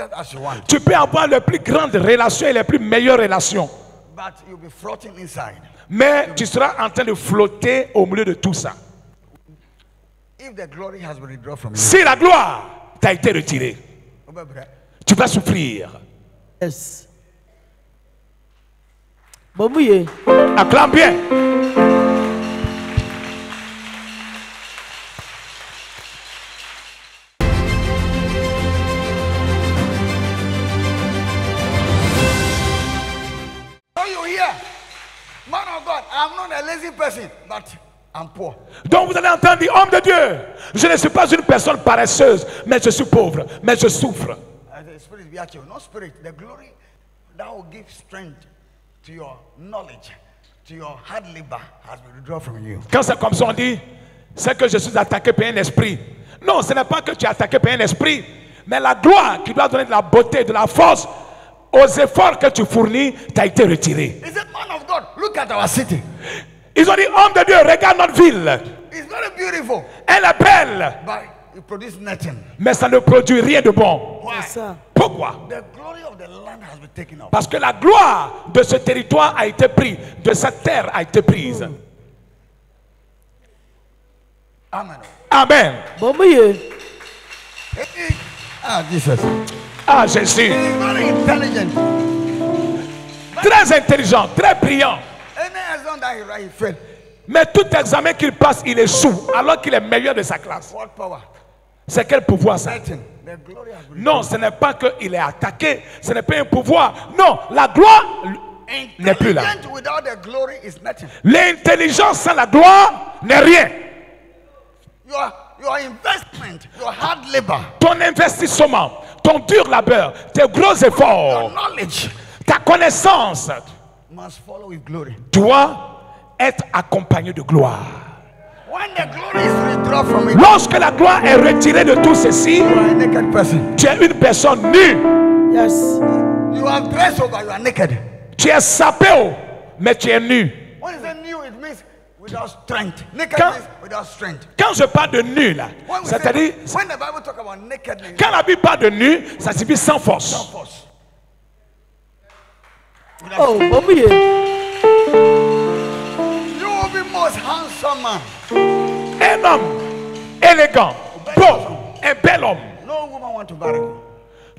greatest as you want. Tu peux avoir les plus grandes relations et les plus meilleures relations. But you'll be floating inside. Mais tu seras en train de flotter au milieu de tout ça. If the glory has been withdrawn from you, Si la gloire t'a été retirée, tu vas souffrir. Yes. Bomouye. Acclame bien. So you hear, man of God, I'm not a lazy person, but I'm poor. Donc vous allez entendre dire, homme de Dieu, je ne suis pas une personne paresseuse, mais je suis pauvre, mais je souffre. The spirit be at you, not spirit. The glory that will give strength to your knowledge, to your hard labor, has been withdrawn from you. Quand c'est comme ça, on dit, c'est que je suis attaqué par un esprit. Non, ce n'est pas que tu es attaqué par un esprit, mais la gloire qui doit donner de la beauté, de la force aux efforts que tu fournis t'a été retirée. He said, man of God, look at our city. Ils ont dit, homme de Dieu, regarde notre ville. It's very beautiful, Elle est belle, but it produces nothing. mais ça ne produit rien de bon. Why? C'est ça. Pourquoi? The glory of the land has been taken off. Parce que la gloire de ce territoire a été prise, de cette terre a été prise. Amen. Amen. Bomouye. Ah, Jesus. Ah, Jésus. He's very intelligent. Très intelligent, très brillant. Any exam that he write, he failed. Mais tout examen qu'il passe, il échoue, alors qu'il est meilleur de sa classe. What power? C'est quel pouvoir ça? Nothing. The glory has been Non, ce n'est pas qu'il est attaqué, ce n'est pas un pouvoir. Non, la gloire n'est plus là. Intelligent without the glory is nothing. L'intelligence sans la gloire n'est rien. Your investment, your hard labor, Ton investissement, ton dur labeur, tes gros your efforts, knowledge ta connaissance must follow with glory. doit être accompagné de gloire. When the glory is withdrawn from you, Lorsque la gloire est retirée de tout ceci, you are a naked person. tu es une personne nue. Yes. You are dressed over, you are naked. Tu es sapé, mais tu es nu. When you say new, it means without strength. Naked Quand- means without strength. Quand je parle de nu, là, When, we c'est-à-dire, say, when the Bible talk about nakedness, quand la Bible parle de nu, ça signifie sans force. force. Oh, bomouye. You will be most handsome man. Un homme élégant, beau, un bel homme. No woman want to marry you.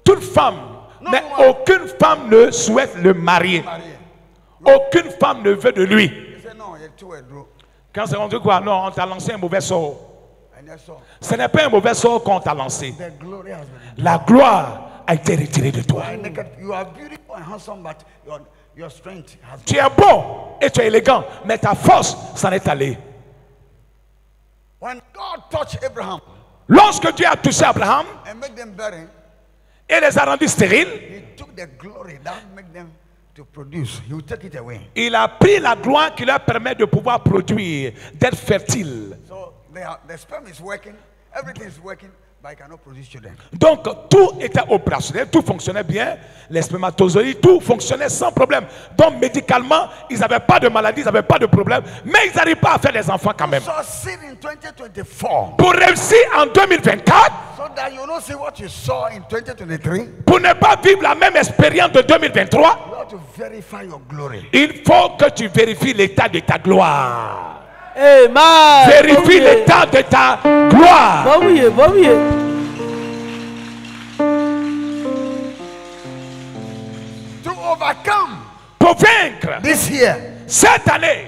Toute femme, mais aucune femme ne souhaite le marier. Marry you. Aucune femme ne veut de lui. You say no, you're too adro. Quand c'est rendu quoi? Non, on t'a lancé un mauvais sort. And that's all. Ce n'est pas un mauvais sort qu'on t'a lancé. The glory has been. La gloire a été retirée de toi. You are naked. You are beautiful and handsome, but your strength has been. Tu es beau et tu es élégant, mais ta force s'en est allée. When God touched Abraham Lorsque Dieu a touché Abraham and made them barren, et les a rendus stériles, He took the glory that made them to produce. He will take it away. il a pris la gloire qui leur permet de pouvoir produire, d'être fertile. So the sperm is working, everything is working, but it cannot produce children. Donc tout était opérationnel, tout fonctionnait bien, les spermatozoïdes, tout fonctionnait sans problème. Donc médicalement, ils n'avaient pas de maladie, ils n'avaient pas de problème, mais ils n'arrivent pas à faire des enfants quand même. Succeed in 2024, Pour réussir en 2024, so that you don't see what you saw in 2023. pour ne pas vivre la même expérience de 2023, You have to verify your glory. il faut que tu vérifies l'état de ta gloire. Amen. Vérifie l'état de ta gloire. Bomouye, bomouye. To overcome Pour vaincre this year, cette année,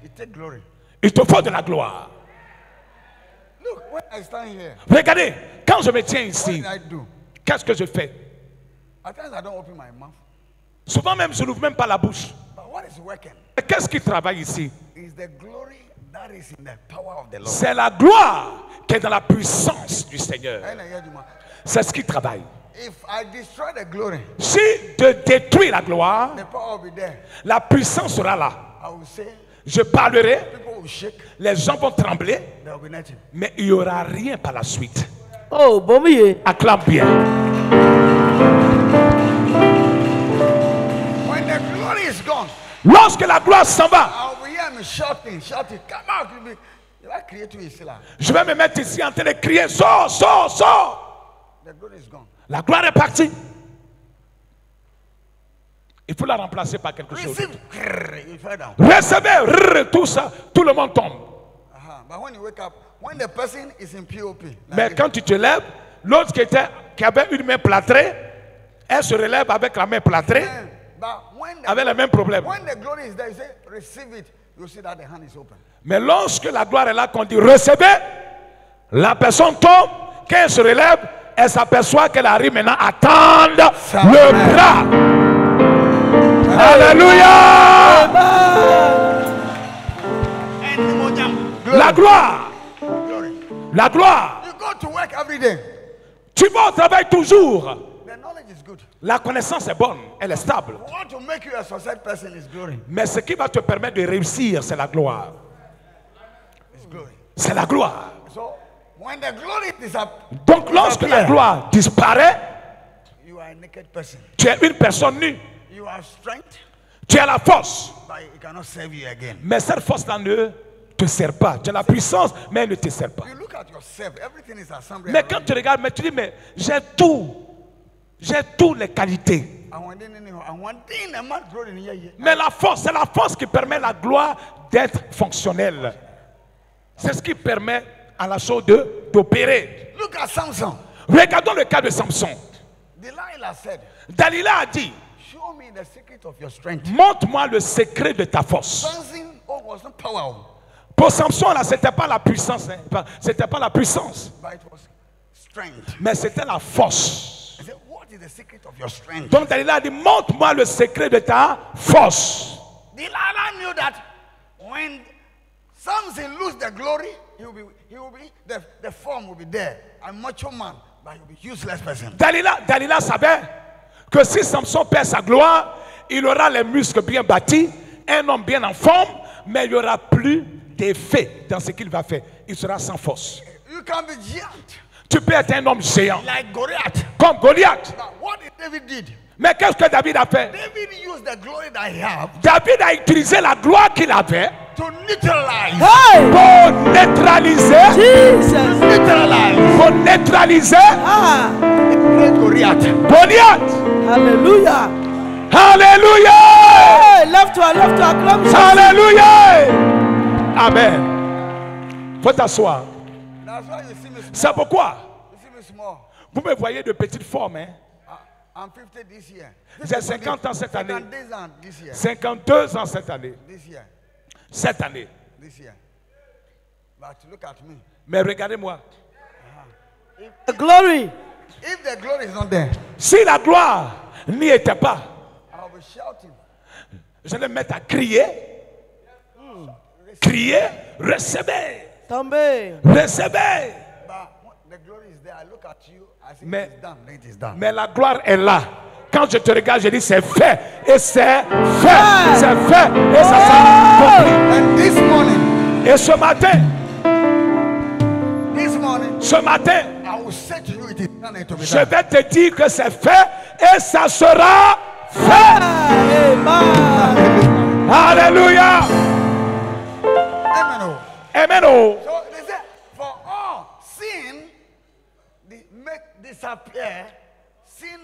you take glory. il te faut de la gloire. Look, when I stand here, Regardez, quand je me tiens what ici, did I do? qu'est-ce que je fais? At times I don't open my mouth. Souvent même, je n'ouvre même pas la bouche. But what is working Et qu'est-ce qui travaille ici? is the glory that is in the power of the Lord. C'est la gloire qui est dans la puissance du Seigneur. And I hear you, man. C'est ce qui travaille. If I destroy the glory, Si tu détruis la gloire, the power will be there. la puissance sera là. I will say, Je parlerai, people will shake, les gens vont trembler, there will be nothing. mais il n'y aura rien par la suite. Oh, bomouye. Acclame bien. When the glory is gone, Lorsque la gloire s'en va, I will hear me shouting, come out. You are creating a sinner. je vais me mettre ici en train de crier, sors, sors, sors. The glory is gone. La gloire est partie. Il faut la remplacer par quelque chose. Receive. You fell down. Recevez, tout ça, tout le monde tombe. But when you wake up, when the person is in POP, Mais quand tu te lèves, l'autre qui avait une main plâtrée, elle se relève avec la main plâtrée, avec le même problème. When the glory is there, you say, receive it. You see that the hand is open. Mais lorsque la gloire est là, qu'on dit recevez, la personne tombe, quand elle se relève, elle s'aperçoit qu'elle arrive maintenant à tendre le bras. Alléluia! La gloire. La gloire. You go to work every day. Tu vas au travail toujours. The knowledge is good. La connaissance est bonne, elle est stable. What to make you a successful person is glory. Mais ce qui va te permettre de réussir, c'est la gloire. It's glory. C'est la gloire. So when the glory disappears, Donc lorsque la gloire disparaît, you are a naked person. tu es une personne nue. You have strength, Tu as la force. but it cannot save you again. Mais cette force-là ne te sert pas. Tu as la puissance, mais elle ne te sert pas. You look at yourself, everything is assembled. Mais quand tu regardes, mais tu dis, mais j'ai tout. J'ai toutes les qualités. Mais la force, c'est la force qui permet la gloire d'être fonctionnelle. C'est ce qui permet à la chose d'opérer. Look at Samson. Regardons le cas de Samson. Delilah said, Dalila a dit, show me the secret of your strength. montre-moi le secret de ta force. Samson was not powerful, Pour Samson, là, c'était pas la puissance. Hein. C'était pas la puissance. but it was strength. Mais c'était la force. He said, what is the secret of your strength? Donc Dalila a dit, montre-moi le secret de ta force. Delilah knew that when Samson lose the glory, the form will be there. A macho man, but he will be useless person. Dalila savait que si Samson perd sa gloire, il aura les muscles bien bâtis, un homme bien en forme, mais il n'y aura plus d'effet dans ce qu'il va faire. Il sera sans force. You can be giant, Tu peux être un homme géant, like Goliath. comme Goliath. Now, what did David did? Mais qu'est-ce que David a fait? David used the glory that he had David a utilisé la gloire qu'il avait to neutralize. Hey! pour neutraliser, Jesus! pour neutraliser Ah! Goliath. Goliath. Hallelujah! Alléluia! Hey! Lève-toi, clame Jésus. Alléluia! Amen. Faut t'asseoir. That's why you see me small. C'est pourquoi You see me small. vous me voyez de petite forme. Hein? I'm 50 this year. J'ai 50 ans cette année. 50 ans this year. 52 ans cette année. This year. Cette année. This year. But look at me. Mais regardez-moi. The glory. If the glory is not there, Si la gloire n'y était pas, I'll be shouting. je vais me mettre à crier. Crier, recevez, Tombez. recevez. But the glory is there. I look at you. I say Mais- it is done. Then it is done. Mais la gloire est là. Quand je te regarde, je dis c'est fait. Et c'est fait. C'est fait. Et ça s'est accompli. And this morning, Et ce matin, I will say to you, it is done. It will be je done. vais te dire que c'est fait et ça sera fait. Amen. Alléluia. Amen. oh. Amen. Oh. So they say, for all sin make disappear, sin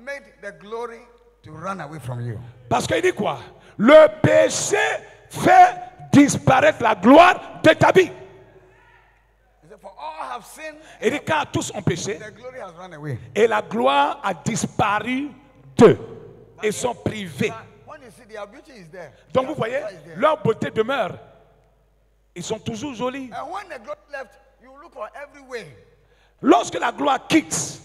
made the glory to run away from you. Parce qu'il dit quoi? Le péché fait disparaître la gloire de ta vie. He said, for all have sinned, Il dit quand tous ont péché the glory has run away. et la gloire a disparu d'eux. Ils sont privés. But when you see their beauty is there. Donc vous voyez, Their is there. leur beauté demeure. Ils sont toujours jolis. And when the glory left, you look for every way. Lorsque la gloire quitte,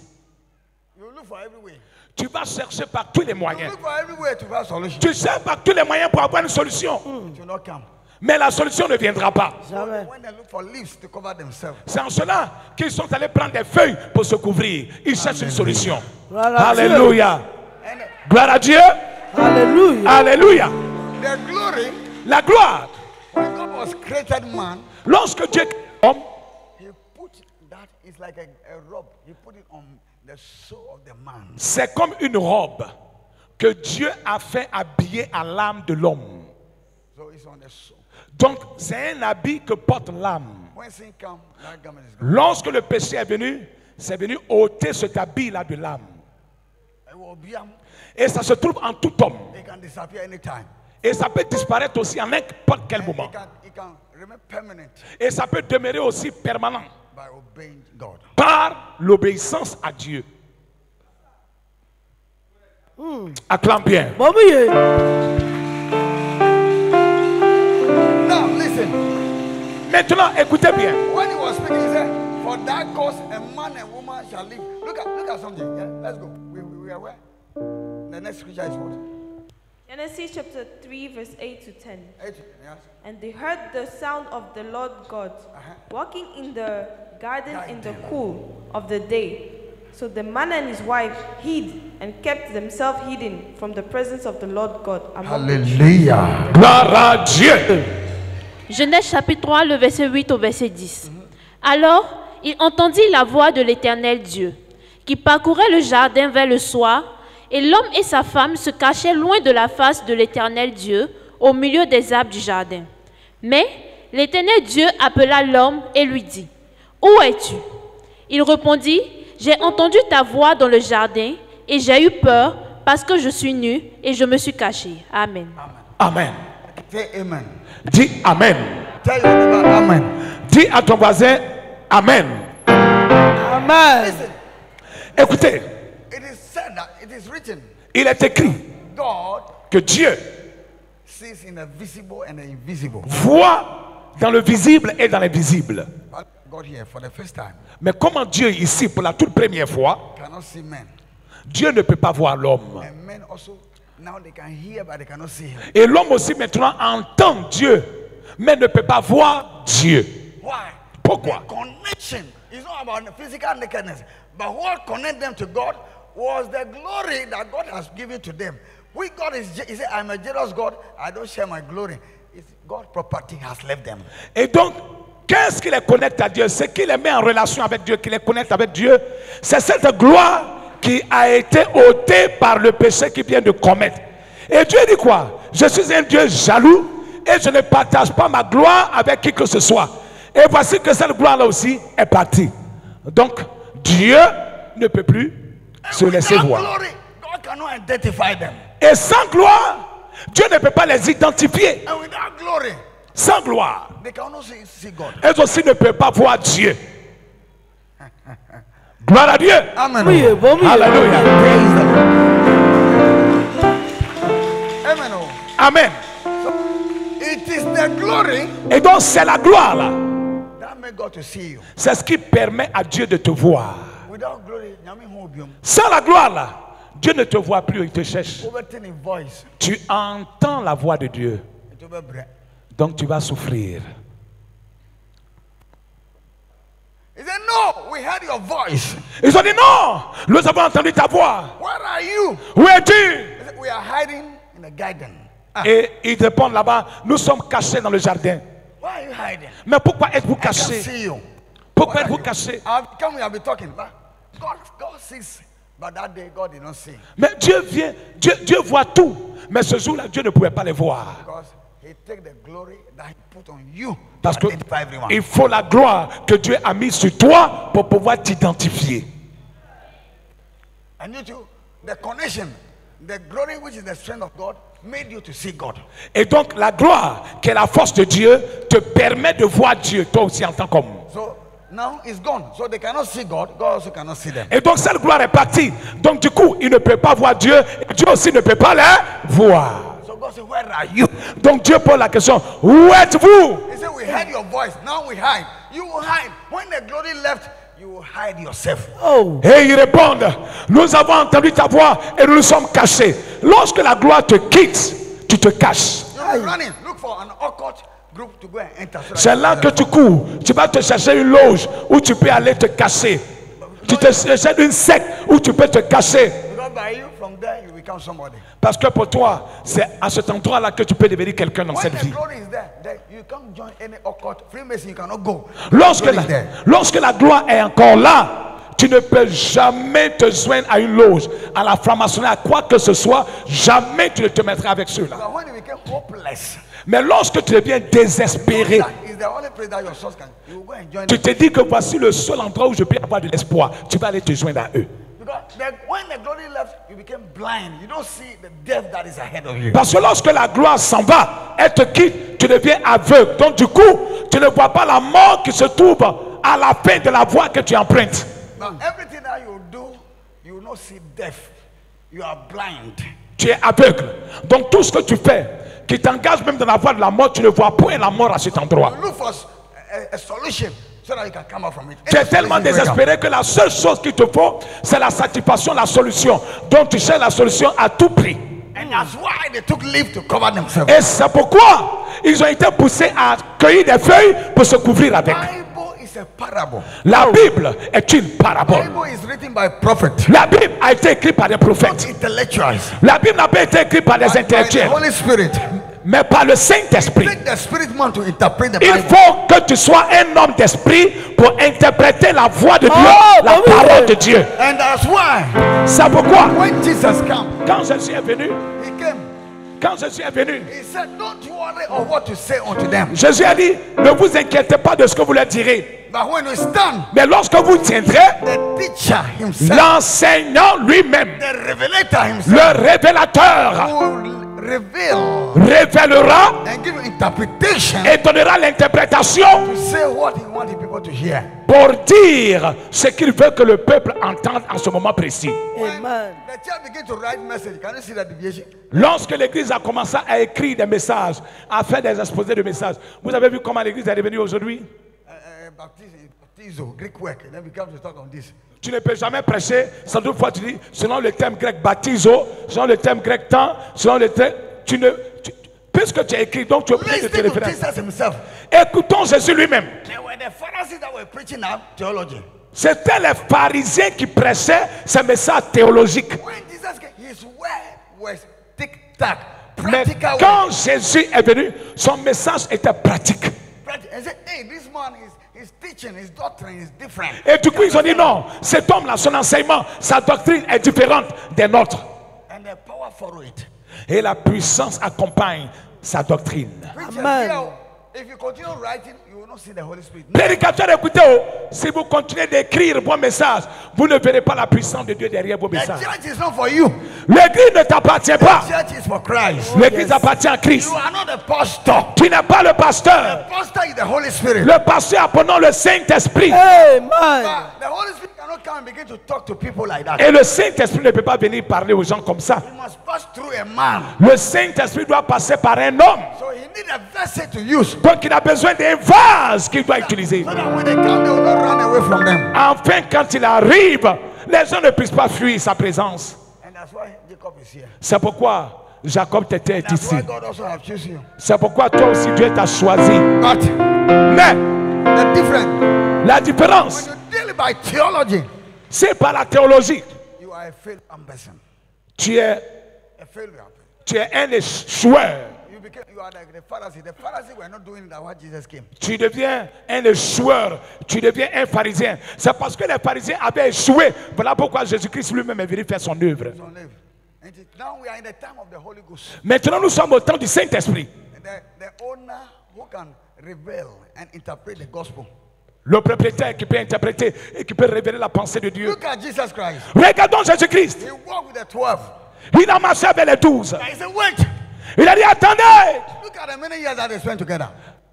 You look for every way. tu vas chercher par tous les You moyens. look for every way to find solution. Tu cherches par tous les moyens pour avoir une solution. It will not come. Mais la solution ne viendra pas. Jamais. When they look for leaves to cover themselves. C'est en cela qu'ils sont allés prendre des feuilles pour se couvrir. Ils cherchent une solution. Gloire à Dieu. Alléluia. And Gloire à Dieu. Alléluia. Alléluia. the glory, La gloire. when God was created man, Lorsque Dieu crée l'homme, he put that, it's like a robe. He put it on the soul of the man. c'est comme une robe que Dieu a fait habiller à l'âme de l'homme. So it's on the soul. Donc, c'est un habit que porte l'âme. When sin comes, that garment is gone. Lorsque le péché est venu, c'est venu ôter cet habit-là de l'âme. Et ça se trouve en tout homme. It can disappear anytime. Et ça peut disparaître aussi en n'importe quel moment. It can remain permanent Et ça peut demeurer aussi permanent by obeying God. par l'obéissance à Dieu. Acclame bien. Bon, oui. Now listen. Maintenant, écoutez bien. When he was speaking, he said, "For that cause a man and woman shall live." Look at something. Yeah, let's go. We are where? The next scripture is what? Genesis chapter 3, verse 8 to 10. 8. Yes. And they heard the sound of the Lord God walking in the garden in the cool of the day. So the man and his wife hid and kept themselves hidden from the presence of the Lord God. among the trees. Hallelujah. Gloire à Dieu. Genèse chapitre 3, le verset 8 au verset 10. Alors, il entendit la voix de l'Éternel Dieu, qui parcourait le jardin vers le soir, et l'homme et sa femme se cachaient loin de la face de l'Éternel Dieu, au milieu des arbres du jardin. Mais l'Éternel Dieu appela l'homme et lui dit, « Où es-tu » Il répondit, « J'ai entendu ta voix dans le jardin, et j'ai eu peur, parce que je suis nu, et je me suis caché. » Amen. Amen. Say amen. Dis Amen. Tell your neighbor amen. Dis à ton voisin Amen. Amen. Listen. Écoutez, It is said that it is written. il est écrit God que Dieu sees in the visible and the invisible. voit dans le visible et dans l'invisible. But God here for the first time Mais comment Dieu ici, pour la toute première fois, cannot see men. Dieu ne peut pas voir l'homme. And men also now they can hear but they cannot see him. Et l'homme aussi maintenant entend Dieu, mais ne peut pas voir Dieu. Why? Pourquoi? The connection is not about the physical nakedness, but what connect them to God was the glory that God has given to them. We God is he said, "I'm a jealous God. I don't share my glory." It's God's property has left them. Et donc, qu'est-ce qui les connecte à Dieu? Ce qui les met en relation avec Dieu, qui les connecte avec Dieu, c'est cette gloire qui a été ôtée par le péché qu'il vient de commettre. Et Dieu dit quoi? Je suis un Dieu jaloux et je ne partage pas ma gloire avec qui que ce soit. Et voici que cette gloire-là aussi est partie. Donc, Dieu ne peut plus se laisser Without voir. glory, God cannot identify them. Et sans gloire, Dieu ne peut pas les identifier. And without glory, Sans gloire, they cannot see God. elles aussi ne peuvent pas voir Dieu. Gloire à Dieu. Amen. Oui, bon, oui. Alléluia. Praise the Lord. Amen. Oh. Amen. It is the glory Et donc c'est la gloire là. that make God to see you. C'est ce qui permet à Dieu de te voir. Without glory, nyame hu obiom. Sans la gloire là, Dieu ne te voit plus, il te cherche. Overturn in voice. Tu entends la voix de Dieu. It will be bread. Donc tu vas souffrir. He said, "No, we heard your voice. Ils ont dit non, nous avons entendu ta voix. Where are you?" Où es-tu? He said, "We are hiding in the garden." Et ils répondent là-bas, nous sommes cachés dans le jardin. Why are you hiding? Mais pourquoi êtes-vous I can't cachés? see you. Pourquoi Where are êtes-vous you? cachés? I've come here, I've been talking, but God sees. But that day, God did not see Mais Dieu vient, Dieu voit tout. Mais ce jour-là, Dieu ne pouvait pas les voir. because He take the glory that He put on you Parce to que identify everyone. il faut la gloire que Dieu a mise sur toi pour pouvoir t'identifier. And you too, the connection, the glory which is the strength of God, made you to see God. Et donc la gloire, qui est la force de Dieu, te permet de voir Dieu, toi aussi en tant qu'homme. So now it's gone. So they cannot see God. God also cannot see them. Et donc cette gloire est partie. Donc du coup, il ne peut pas voir Dieu, et Dieu aussi ne peut pas les voir. So God said, "Where are you?" Donc Dieu pose la question, où êtes-vous? He said, "We heard your voice. Now we hide. You will hide. When the glory left, you will hide yourself." Oh. Et ils répondent, nous avons entendu ta voix et nous nous sommes cachés. Lorsque la gloire te quitte, tu te caches. You're running. Look for an occult group to go and enter. So that C'est là que tu cours. Tu vas te chercher une loge où tu peux aller te cacher. Tu te cherches une secte où tu peux te cacher. Because by you, from there, you become somebody. Parce que pour toi, c'est à cet endroit-là que tu peux devenir quelqu'un dans When cette the vie. glory is there, then you can't join any occult. Freemason, you cannot go. Lorsque Glory la, is there. lorsque la gloire est encore là, tu ne peux jamais te joindre à une loge, à la franc-maçonnerie, à quoi que ce soit. Jamais tu ne te mettras avec ceux-là. But when you became hopeless, Mais lorsque tu deviens désespéré, that is the only place that your source can. You will go and join tu them. te dis que voici le seul endroit où je peux avoir de l'espoir. Tu vas aller te joindre à eux. Because Because when the glory left, you became blind. You don't see the death that is ahead of you. Parce que lorsque la gloire s'en va, elle te quitte, tu deviens aveugle. Donc du coup, tu ne vois pas la mort qui se trouve à la fin de la voie que tu empruntes. Now, everything that you do, you will not see death. You are blind. Tu es aveugle. Donc tout ce que tu fais, qui t'engage même dans la voie de la mort, tu ne vois point la mort à cet endroit. You look for a solution so that you can come out from it. Tu es tellement désespéré que la seule chose qu'il te faut, c'est la satisfaction, la solution. Donc tu cherches la solution à tout prix. And that's why they took leave to cover themselves. Et c'est pourquoi ils ont été poussés à cueillir des feuilles pour se couvrir avec. Bible is a parable. La Bible est une parabole. Bible is written by prophets, La Bible a été écrite par des not prophètes. intellectuals. La Bible n'a pas été écrite par des By the intellectuels, Holy Spirit. mais par le Saint-Esprit. Take the spirit man to interpret the Il Bible. faut que tu sois un homme d'esprit pour interpréter la voix de Dieu, Oh, la bah oui. parole de Dieu. And that's why C'est pourquoi, when Jesus came, quand Jésus est venu, he said, don't worry of what to say unto them. Jésus a dit, ne vous inquiétez pas de ce que vous leur direz. But when we stand, Mais lorsque vous tiendrez, the teacher himself, l'enseignant lui-même, the revelator himself, le révélateur, will reveal révélera and give interpretation et donnera l'interprétation to say what he wanted people to hear. pour dire ce qu'il veut que le peuple entende en ce moment précis. Amen. The church began to write message. Can you see that deviation? Lorsque l'église a commencé à écrire des messages, à faire des exposés de messages, vous avez vu comment l'église est devenue aujourd'hui? Baptizo, Greek work. And then we come to talk on this. Tu ne peux jamais prêcher, sans doute fois tu dis, selon le thème grec baptizo, selon le thème grec temps, selon le thème, puisque tu as écrit, donc tu es obligé de te Listen to référer. Jesus himself. Écoutons Jésus lui-même. There were the Pharisees that were preaching now theology. C'était les pharisiens qui prêchaient ces messages théologiques. When Jesus came, his word was tic-tac, Mais practical. quand Jésus est venu, son message était pratique. And said, hey, this man his teaching, his doctrine is different. Et du coup, ils ont dit non, cet homme-là, son enseignement, sa doctrine est différente des nôtres. And the power follow it. Et la puissance accompagne sa doctrine. Preachers, Amen. here, if you continue writing, you will not see the Holy Spirit. Prédicateur, écoutez, si vous continuez d'écrire vos messages, vous ne verrez pas la puissance de Dieu derrière vos The messages. church is not for you. L'église ne t'appartient pas. The church is for Christ. L'église appartient à Christ. You are not the pastor. Tu n'es pas le pasteur. The pastor is the Holy Spirit. Le pasteur, appelons le Saint-Esprit. Amen. The Holy Spirit cannot come and begin to talk to people like that. Et le Saint-Esprit ne peut pas venir parler aux gens comme ça. He must pass through a man. Le Saint-Esprit doit passer par un homme. So he need a vessel to use. Donc il a besoin d'un vase qu'il doit utiliser. So that when they come, they will not run away from them. Enfin, quand il arrive, les gens ne puissent pas fuir sa présence. And that's why Jacob is here. C'est pourquoi Jacob t'était That's ici. why God also have chosen you. C'est pourquoi toi aussi Dieu t'a choisi. But Mais the difference, la différence, when you deal by theology, c'est par la théologie. you are a failed person. Tu es A failure. un échoueur. You are like the Pharisees. The Pharisees were not doing that when Jesus came. Tu deviens un échoueur. Tu deviens un pharisien. C'est parce que les pharisiens avaient échoué. Voilà pourquoi Jésus-Christ lui-même est venu faire son œuvre. So now we are in the time of the Holy Ghost. Maintenant, nous sommes au temps du Saint-Esprit. The owner who can reveal and interpret the gospel. Le propriétaire qui peut interpréter et qui peut révéler la pensée de Dieu. Look at Jesus Christ. Regardons Jésus-Christ. He walked with the 12. Il a marché avec les 12. He said, wait. Il a dit, attendez. Look at the many years that they spent together.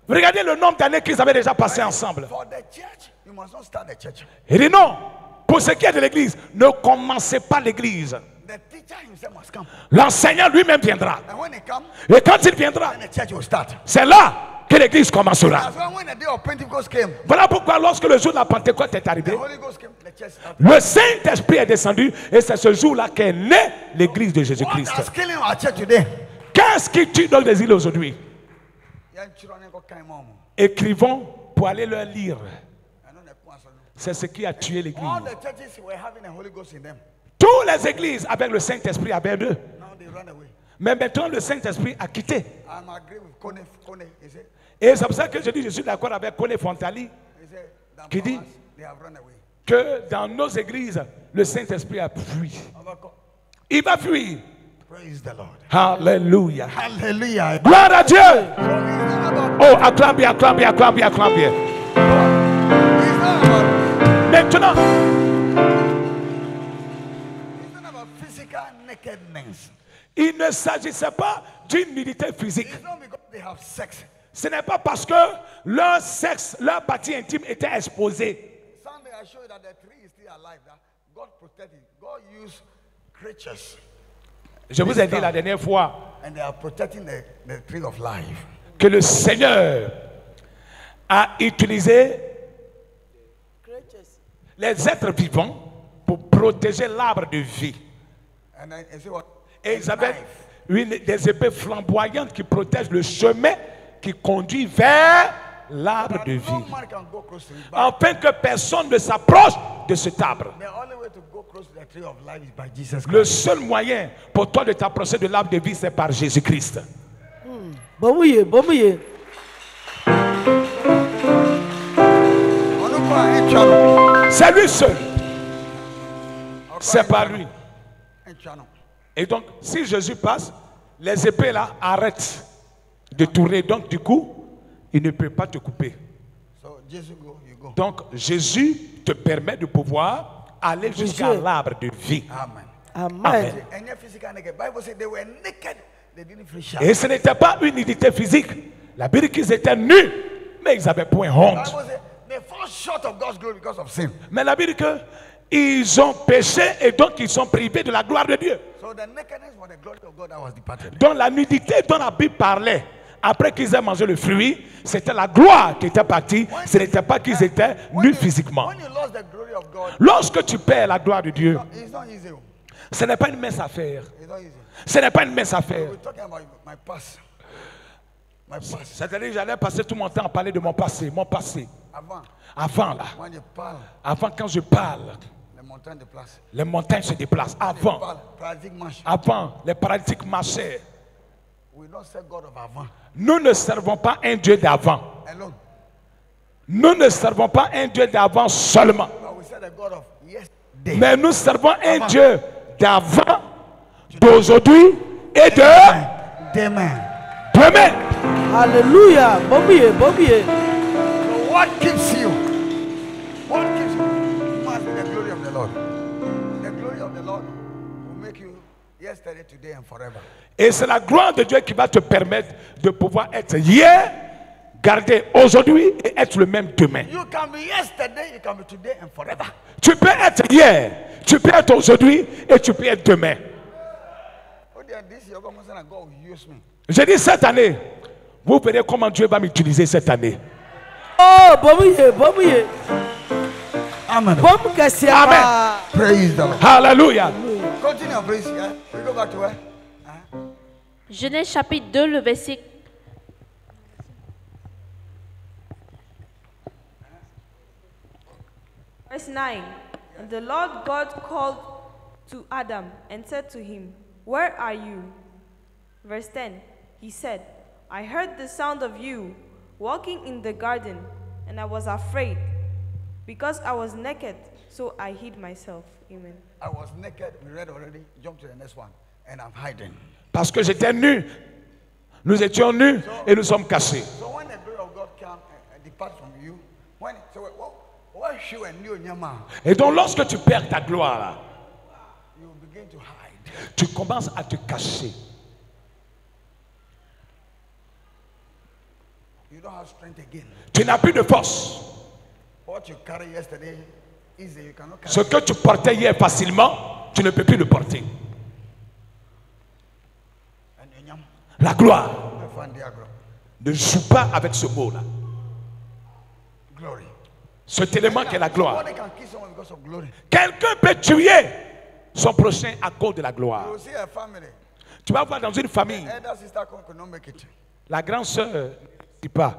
Regardez le nombre d'années qu'ils avaient déjà passé ensemble. For the church, you must not start the church. Il dit non. Pour ce qui est de l'église, ne commencez pas l'église. The teacher himself must come. L'enseignant lui-même viendra. And when he comes, Et quand il viendra, then the church will start. c'est là que l'église commencera. That's why when the day of Pentecost came, Voilà pourquoi lorsque le jour de la Pentecôte est the arrivé, Holy Ghost came, the church started. le Saint-Esprit est descendu et c'est ce jour-là qu'est née l'église de What Jésus-Christ. is killing our church today? Qu'est-ce qui tue dans les îles aujourd'hui? Young children go carry mom. Écrivons pour aller leur lire. I know the answer. C'est ce qui a tué l'église. All the churches were having a Holy Ghost in them. Toutes les églises avec le Saint-Esprit avaient eux. Now they run away. Mais maintenant le Saint-Esprit a quitté. I'm agree with Kone. He said, Et c'est pour ça que je dis, je suis d'accord avec Kone Fontali, he said, that Qui dit? powers, they have run away. que dans nos églises, le Saint-Esprit a fui. Il va fuir. Praise the Lord. Alléluia. Hallelujah. Gloire à Dieu. So it's not about, Oh, acclame bien, acclame bien, acclame bien, acclame bien. it's not about Maintenant, physical nakedness. Il ne s'agissait pas d'une nudité physique. It's not because they have sex. Ce n'est pas parce que leur sexe, leur partie intime était exposée. Sunday I showed you that the tree is still alive. That God protected. God used creatures Je vous ai dit la dernière fois and they are protecting the tree of life. que le Seigneur a utilisé les êtres vivants pour protéger l'arbre de vie. And then you see what? Et ils avaient des épées flamboyantes qui protègent le chemin qui conduit vers l'arbre de No vie. man can go close to it. But Afin que personne ne s'approche de cet arbre. the only way to go close to the tree of life is by Jesus Le Christ. seul moyen pour toi de t'approcher de l'arbre de vie, c'est par Jésus-Christ. Bomouye, bomouye. On nous croit un channel. C'est lui seul. On nous C'est croit par lui. un channel. Et donc, si Jésus passe, les épées là arrêtent de tourner. Donc, du coup, il ne peut pas te couper. So Jesus go, you go. Donc, Jésus te permet de pouvoir aller jusqu'à Bouger. l'arbre de vie. Amen. Amen. And your physical naked. Bible said they were naked. They didn't feel shy. Et ce n'était pas une nudité physique. La Bible dit qu'ils étaient nus, mais ils n'avaient point honte. Bible said they fall short of God's glory because of sin. Mais la Bible dit qu'ils ont péché et donc ils sont privés de la gloire de Dieu. So the nakedness was the glory of God that was departed. Donc la nudité dont la Bible parlait, après qu'ils aient mangé le fruit, c'était la gloire qui était partie. Ce n'était pas qu'ils étaient nus physiquement. When you lost the glory of God, Lorsque tu perds la gloire de Dieu, it's not easy. ce n'est pas une mince affaire. It's not easy. Ce n'est pas une mince affaire. We're talking about my past. My past. C'est-à-dire, j'allais passer tout mon temps à parler de mon passé. Mon passé. Avant, Avant là. when you parle, Avant, quand je parle, the mountain de place. les montagnes se déplacent. Avant. Parle, paradigm marche. Avant, les paralytiques marchaient. We don't serve God of avant Nous ne servons pas un Dieu d'avant. alone, Nous ne servons pas un Dieu d'avant seulement. but we serve the God of yesterday. Mais nous servons un Dieu d'avant, d'aujourd'hui et de Amen. demain. Alléluia. Bomouye, bomouye. So what keeps you? What keeps you? You must be the glory of the Lord. The glory of the Lord will make you yesterday, today, and forever. Et c'est la gloire de Dieu qui va te permettre de pouvoir être hier, garder aujourd'hui et être le même demain. You can be yesterday, you can be today, and forever. Tu peux être hier, tu peux être aujourd'hui et tu peux être demain. Oh dear, this year, God will use me. Je dis cette année, vous verrez comment Dieu va m'utiliser cette année. Oh, bomouye, bomouye. Amen. Bom kasi Amen. apa. Praise the Lord. Hallelujah. Continue, please. Yeah? We go back to where? Genèse chapitre 2, le verset. Verse 9. And the Lord God called to Adam and said to him, Where are you? Verse 10. He said, I heard the sound of you walking in the garden, and I was afraid, because I was naked, so I hid myself. Amen. I was naked. We read already. Jump to the next one. And I'm hiding. Parce que j'étais nu. Nous étions nus et nous sommes cachés. So when the glory of God comes and departs from you, when so what you and you in your mouth, Et donc lorsque tu perds ta gloire, là, you begin to hide. tu commences à te cacher. You don't have strength again. Tu n'as plus de force. What you carry yesterday, easy. You cannot carry. Ce que tu portais hier facilement, tu ne peux plus le porter. And you nyam, La gloire you find their glory. ne joue pas avec ce mot-là. Glory. Cet élément qui est la gloire. Somebody can kill someone because of glory. Quelqu'un peut tuer son prochain à cause de la gloire. You will see a family. Tu vas voir dans une famille, Elder sister could not make it. la grande sœur ne dit pas.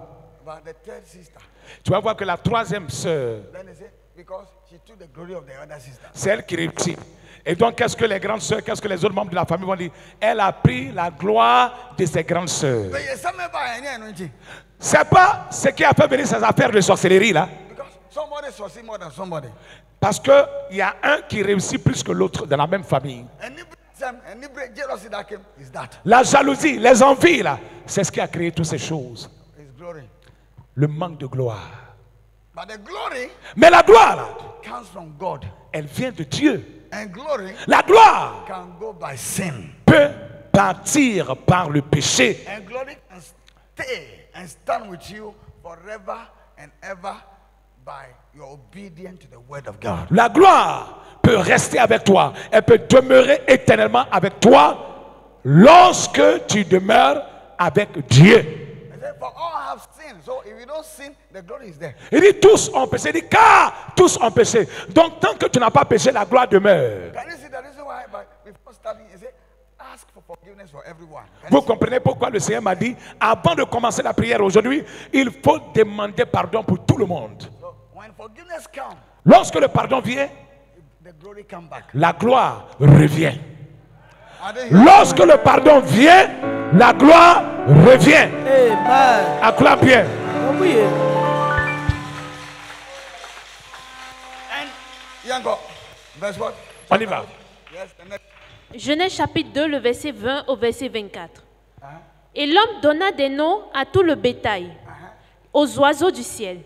But the third sister, Tu vas voir que la troisième sœur, then they say, because she took the glory of the other sister. c'est elle qui réussit. Et donc, qu'est-ce que les grandes sœurs, qu'est-ce que les autres membres de la famille vont dire? Elle a pris la gloire de ses grandes sœurs. But you say, "Me buy any anointing." C'est pas ce qui a fait venir ces affaires de sorcellerie là. Because somebody succeed more than somebody. Parce qu'il y a un qui réussit plus que l'autre dans la même famille. And the jealousy that came is that. La jalousie, les envies là, c'est ce qui a créé toutes ces choses. It's glory. Le manque de gloire. But the glory Mais la gloire là, comes from God. elle vient de Dieu. And glory La gloire can go by sin. peut partir par le péché. And glory can stay and stand with you forever and ever by your obedience to the word of God. La gloire peut rester avec toi. Elle peut demeurer éternellement avec toi lorsque tu demeures avec Dieu. I said, for all have sinned. So if you don't sin, the glory is there. Il dit tous ont péché. Il dit car tous ont péché. Donc tant que tu n'as pas péché, la gloire demeure. Can you see the reason why before starting, he said, ask for forgiveness for everyone. Can Vous you see? comprenez pourquoi le Seigneur m'a dit, avant de commencer la prière aujourd'hui, il faut demander pardon pour tout le monde. So when forgiveness comes, Lorsque le pardon vient, the glory come back. la gloire revient. Are they here? Lorsque le pardon vient, la gloire revient. Amen. Acclame bien. Bomu ye. And Yango, verse what? On y va. Yes, the next. Genèse chapitre 2, le verset 20 au verset 24. Et l'homme donna des noms à tout le bétail, aux oiseaux du ciel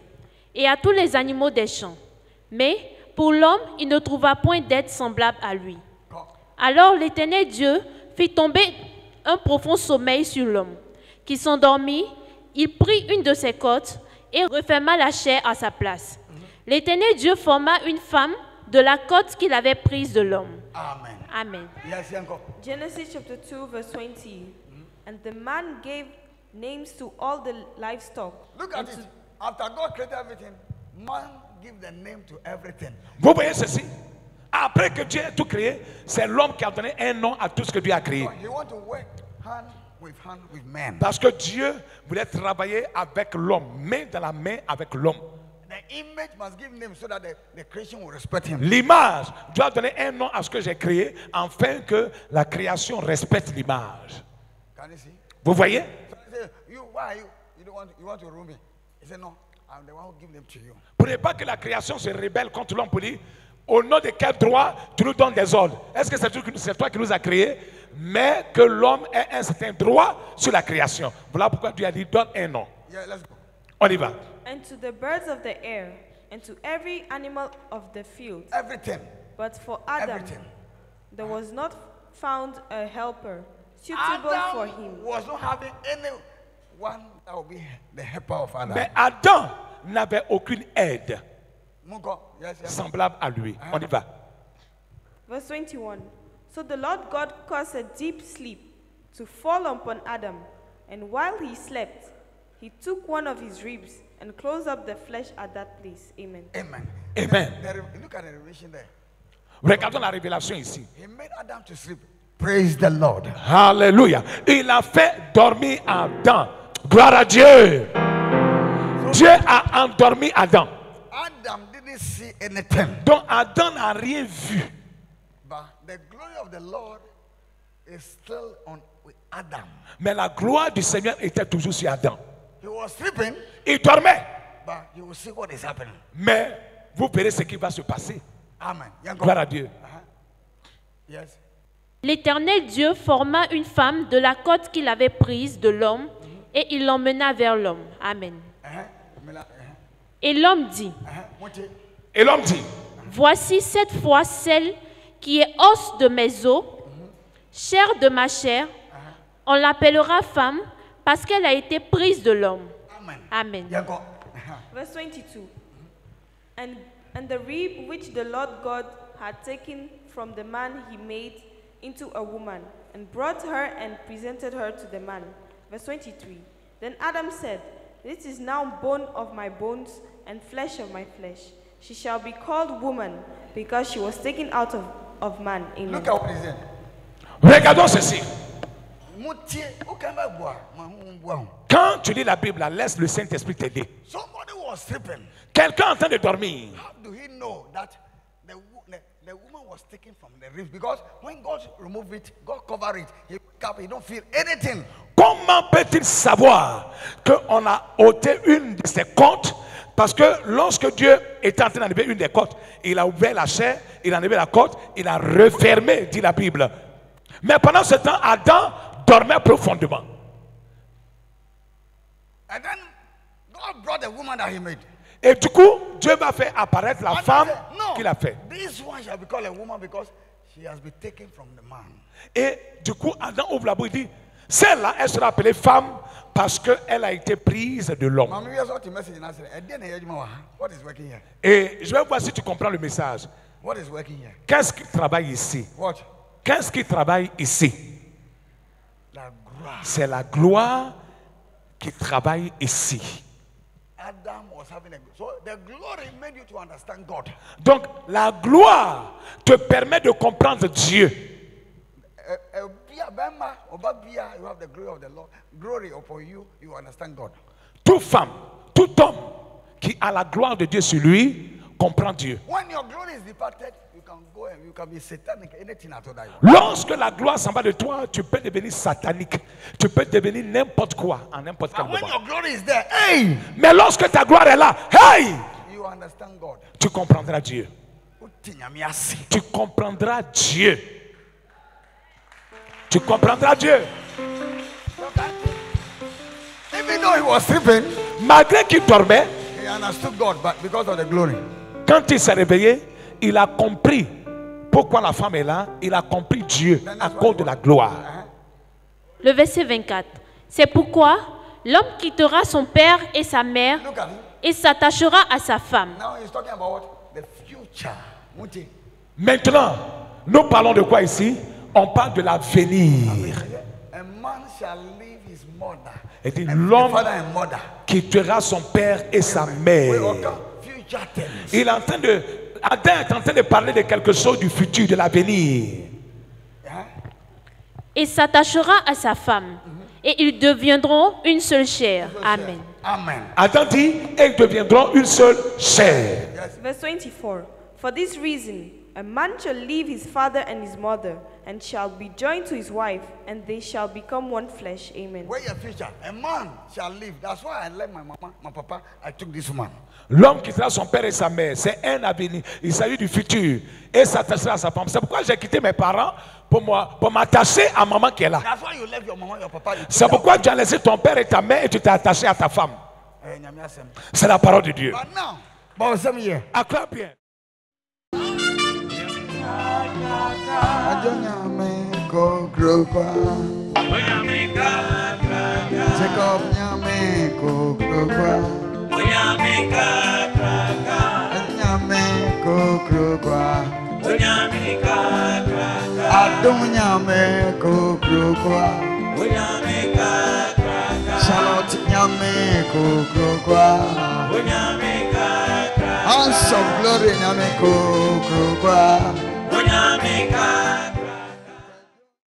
et à tous les animaux des champs. Mais pour l'homme, il ne trouva point d'être semblable à lui. Alors l'Éternel Dieu fit tomber un profond sommeil sur l'homme, qui s'endormit, il prit une de ses côtes et referma la chair à sa place. L'Éternel Dieu forma une femme de la côte qu'il avait prise de l'homme. Amen. Amen. Yes, Yango. Genesis chapter 2, verse 20. And the man gave names to all the livestock. Look at it. After God created everything, man give the name to everything. Vous voyez ceci? Après que Dieu ait tout créé, c'est l'homme qui a donné un nom à tout ce que Dieu a créé. So he want to work hand with man. Parce que Dieu voulait travailler avec l'homme, main dans la main avec l'homme. The image must give name so that the creation will respect him. L'image doit donner un nom à ce que j'ai créé, afin que la création respecte l'image. Can you see? Vous voyez? So he said, why you don't want you want to rule me? He said, no, I'm the one who give them to you. Pour ne pas que la création se rebelle contre l'homme, pour dire, au nom de quel droit tu nous donnes des ordres? Est-ce que c'est toi qui nous as créés? Mais que l'homme ait un certain droit sur la création. Voilà pourquoi Dieu a dit, donne un nom. Yeah, let's go. On y va. And to the birds of the air, and to every animal of the field. Everything. But for Adam, Everything. there was not found a helper suitable for Adam him. was not having anyone that would be the helper of Adam. Mais Adam n'avait aucune aide Mungo, yes, yes. semblable à lui. On y va. Verse 21. So the Lord God caused a deep sleep to fall upon Adam, and while he slept, he took one of his ribs and closed up the flesh at that place. Amen. Amen. Amen. Look at the revelation there. Regardons la révélation ici. He made Adam to sleep. Praise the Lord. Alléluia. Il a fait dormir Adam. Gloire à Dieu. Dieu a endormi Adam. Adam didn't see anything. Donc Adam n'a rien vu. But the glory of the Lord is still on with Adam. Mais la gloire du Seigneur était toujours sur Adam. He was sleeping, Il dormait. but you will see what is happening. Mais vous verrez ce qui va se passer. Amen. Yango. Gloire à Dieu. Yes. L'Éternel Dieu forma une femme de la côte qu'il avait prise de l'homme et il l'emmena vers l'homme. Amen. Et l'homme dit, Et l'homme dit, voici cette fois celle qui est os de mes os, chair de ma chair. On l'appellera femme parce qu'elle a été prise de l'homme. Amen. Amen. Yango. Verse 22. And the rib which the Lord God had taken from the man he made into a woman, and brought her and presented her to the man. Verse 23. Then Adam said, this is now bone of my bones and flesh of my flesh. She shall be called woman, because she was taken out of man. Amen. Look at what he said. regardons ceci. Moutier, who can I boire? Quand tu lis la Bible, là, laisse le Saint-Esprit t'aider. Somebody was sleeping. Quelqu'un est en train de dormir. How do he know that the woman was taken from the ribs? Because when God removed it, God covered it. He wake up, he don't feel anything. Comment peut-il savoir qu'on a ôté une de ses côtes? Parce que lorsque Dieu était en train d'enlever une des côtes, il a ouvert la chair, il a enlevé la côte, il a refermé, dit la Bible. Mais pendant ce temps, Adam dormait profondément. And then God brought the woman that he made. Et du coup, Dieu va faire apparaître la And femme. he said, no, qu'il a fait. This one shall be called a woman because she has been taken from the man. Et du coup, Adam ouvre la bouche et dit, celle-là, elle sera appelée femme parce qu'elle a été prise de l'homme. Mama, we are sorting message in Israel. What is working here? Et je vais voir si tu comprends le message. What is working here? Qu'est-ce qui travaille ici? What? Qu'est-ce qui travaille ici? La gloire. C'est la gloire qui travaille ici. Adam was having a so the glory made you to understand God. Donc, la gloire te permet de comprendre Dieu. You have the glory of the Lord. Glory upon you, you understand God. Toute femme, tout homme qui a la gloire de Dieu sur lui comprend Dieu. When your glory is departed, you can go and you can be satanic, anything at all that you want. Lorsque la gloire s'en va de toi, tu peux devenir satanique. Tu peux devenir n'importe quoi en n'importe quel And when moment. your glory is there, hey, Mais lorsque ta gloire est là, hey, you understand God. tu comprendras Dieu. Utinyamiasi. Tu comprendras Dieu. Tu comprendras Dieu. Even though he was sleeping, Malgré qu'il dormait, he understood God, but because of the glory. quand il s'est réveillé, il a compris pourquoi la femme est là. Il a compris Dieu à cause de la gloire. Le verset 24. C'est pourquoi l'homme quittera son père et sa mère Look at him. et s'attachera à sa femme. Now he's talking about what? The future. Muti. Maintenant, nous parlons de quoi ici? On parle de l'avenir. A man shall leave his mother. Et dit And l'homme father and mother. quittera son père et sa mère. Future things. Il est en train de, Adam est en train de parler de quelque chose du futur, de l'avenir. Et s'attachera à sa femme. Et ils deviendront une seule chair. Amen. Amen. Adam dit, et ils deviendront une seule chair. Verse 24. For this reason, a man shall leave his father and his mother, and shall be joined to his wife, and they shall become one flesh. Amen. Where your future? A man shall live. That's why I left my mama, my papa. I took this woman. L'homme quittera son père et sa mère. C'est un avenir. Il s'agit du futur. Et s'attachera à sa femme. C'est pourquoi j'ai quitté mes parents pour m'attacher à maman qui est là. That's why you left your mama, your papa. C'est pourquoi tu as laissé ton père et ta mère et tu t'es attaché à ta femme. C'est la parole de Dieu. But now, but some year. Acclame bien. Jacob nyame kokrokwa. Nyame kokrokwa. Adom nyame kokrokwa. Charlotte nyame kokrokwa. House of glory nyame kokrokwa.